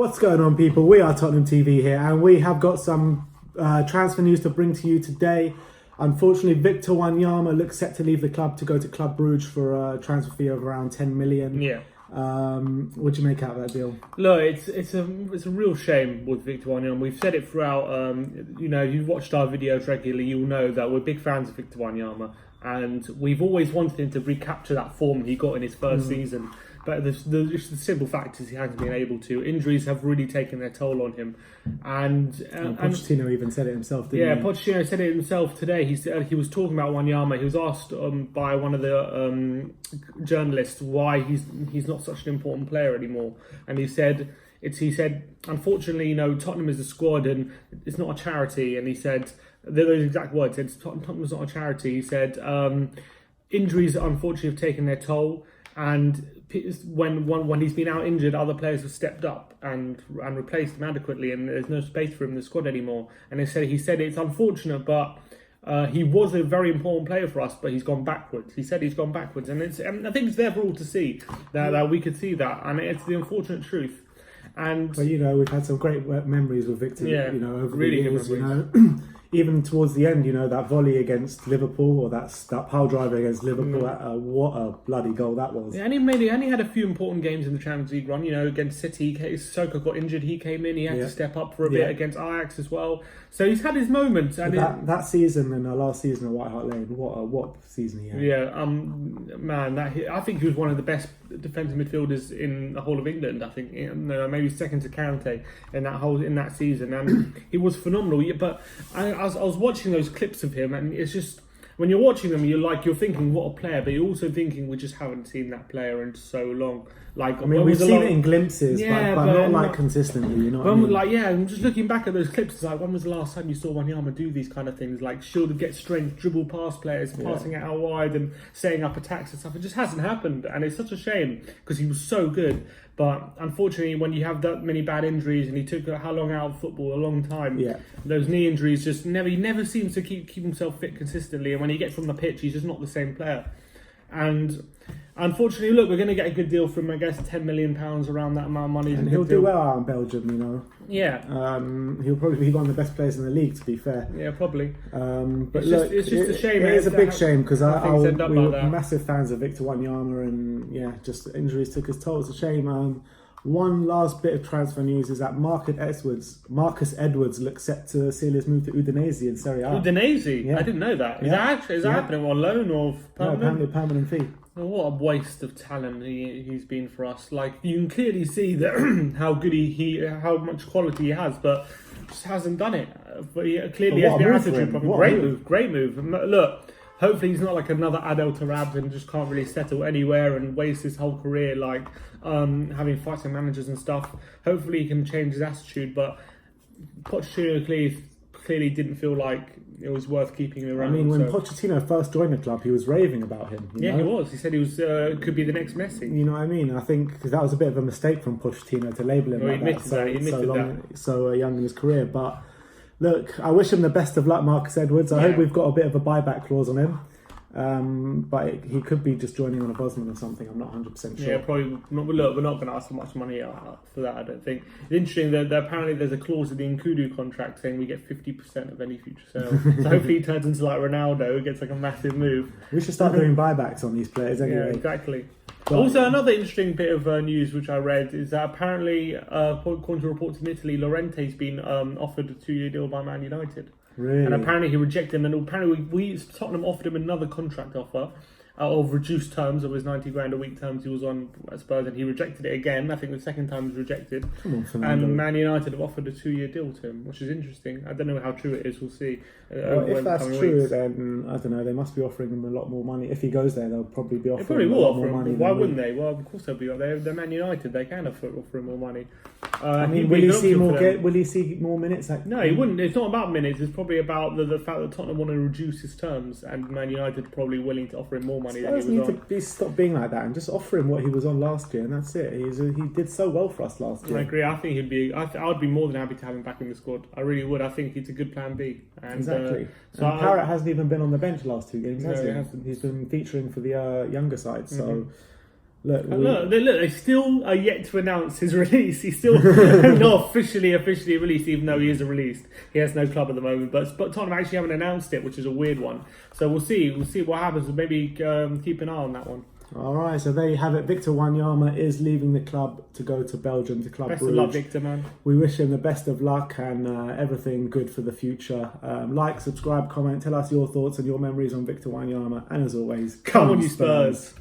What's going on, people? We are Tottenham TV here, and we have got some transfer news to bring to you today. Unfortunately, Victor Wanyama looks set to leave the club to go to Club Brugge for a transfer fee of around 10 million. Yeah. What do you make out of that deal? Look, it's a real shame with Victor Wanyama. We've said it throughout. You've watched our videos regularly. You'll know that we're big fans of Victor Wanyama, and we've always wanted him to recapture that form he got in his first season. But the simple fact is he hasn't been able to. Injuries have really taken their toll on him, and Pochettino even said it himself, didn't he? Yeah, Pochettino said it himself today. He was talking about Wanyama. He was asked by one of the journalists why he's not such an important player anymore, and he said unfortunately, Tottenham is a squad and it's not a charity. And he said those exact words. He said Tottenham is not a charity. He said injuries unfortunately have taken their toll. And when he's been out injured, other players have stepped up and replaced him adequately, and there's no space for him in the squad anymore. And he said it's unfortunate, but he was a very important player for us, but he's gone backwards. He said he's gone backwards, and I think it's there for all to see that we could see that, and it's the unfortunate truth. But we've had some great memories with Victor. Over really the years, good memories. Even towards the end, that volley against Liverpool, or that pile driver against Liverpool, what a bloody goal that was. Yeah, and he had a few important games in the Champions League run. Against City, Sissoko got injured, he came in, he had to step up for a bit against Ajax as well. So he's had his moments. And that season and our last season at White Hart Lane, what season he had. Yeah, I think he was one of the best defensive midfielders in the whole of England. I think maybe second to Kante in that season, and he was phenomenal. But I was watching those clips of him, and it's just when you're watching them, you're thinking what a player, but you're also thinking we just haven't seen that player in so long. We've seen it in glimpses, but not consistently. I'm just looking back at those clips. It's like, when was the last time you saw Wanyama do these kind of things, like shield, get strength, dribble past players, passing it out wide, and setting up attacks and stuff? It just hasn't happened, and it's such a shame because he was so good. But unfortunately, when you have that many bad injuries, and he took how long out of football? A long time. Yeah. Those knee injuries he never seems to keep himself fit consistently, and when he gets on the pitch, he's just not the same player. And unfortunately, look, we're going to get a good deal from, I guess, £10 million around that amount of money. And he'll do well out in Belgium, Yeah. He'll probably be one of the best players in the league, to be fair. Yeah, probably. But it's just a shame. It is a big shame because we were that. massive fans of Victor Wanyama, and just injuries took his toll. It's a shame. One last bit of transfer news is that Marcus Edwards looks set to seal his move to Udinese in Serie A. Udinese? Yeah. I didn't know that. Is that happening on loan or permanent? No, permanent fee. Oh, what a waste of talent he's been for us. You can clearly see that how good how much quality he has, but just hasn't done it. But he clearly has the attitude problem. Great move. Look, hopefully he's not like another Adel Tarab and just can't really settle anywhere and waste his whole career having fights with managers and stuff. Hopefully he can change his attitude, but Pochettino clearly didn't feel like it was worth keeping him around. When Pochettino first joined the club, he was raving about him. He was. He said he was could be the next Messi. You know what I mean? I think because that was a bit of a mistake from Pochettino to label him so young in his career. But look, I wish him the best of luck, Marcus Edwards. I hope we've got a bit of a buyback clause on him. But he could be just joining on a Bosman or something. I'm not 100% sure. Yeah, probably not. Look, we're not going to ask for much money for that, I don't think. It's interesting that apparently there's a clause in the Nkudu contract saying we get 50% of any future sale. So hopefully he turns into like Ronaldo and gets like a massive move. We should start doing buybacks on these players anyway. Yeah, exactly. Also, another interesting bit of news which I read is that apparently, according to reports in Italy, Llorente's been offered a 2-year deal by Man United. Really? And apparently he rejected him, and apparently Tottenham offered him another contract offer of reduced terms of his 90 grand a week terms he was on at Spurs, and he rejected it again. I think the second time he was rejected. And Man United have offered a 2-year deal to him, which is interesting. I don't know how true it is. We'll see. If that's true, then I don't know. They must be offering him a lot more money. If he goes there, they'll probably be offering him a lot more money. Why wouldn't they? Well, of course they'll be. They're Man United. They can offer him more money. Will he see more? Will he see more minutes? No, he wouldn't. It's not about minutes. It's probably about the fact that Tottenham want to reduce his terms, and Man United are probably willing to offer him more money than he was on. Stop being like that and just offer him what he was on last year, and that's it. He did so well for us last year. I agree. I think he'd be. I would be more than happy to have him back in the squad. I really would. I think he's a good plan B. Exactly. Parrott hasn't even been on the bench the last 2 games, has he? He's been featuring for the younger side. So Look, they still are yet to announce his release. He's still not officially released, even though he is released. He has no club at the moment, but Tottenham actually haven't announced it, which is a weird one. So we'll see what happens. Maybe keep an eye on that one. All right, so there you have it. Victor Wanyama is leaving the club to go to Belgium, to Club Brugge. Best of luck, Victor, man. We wish him the best of luck and everything good for the future. Like, subscribe, comment, tell us your thoughts and your memories on Victor Wanyama. And as always, come on, you Spurs.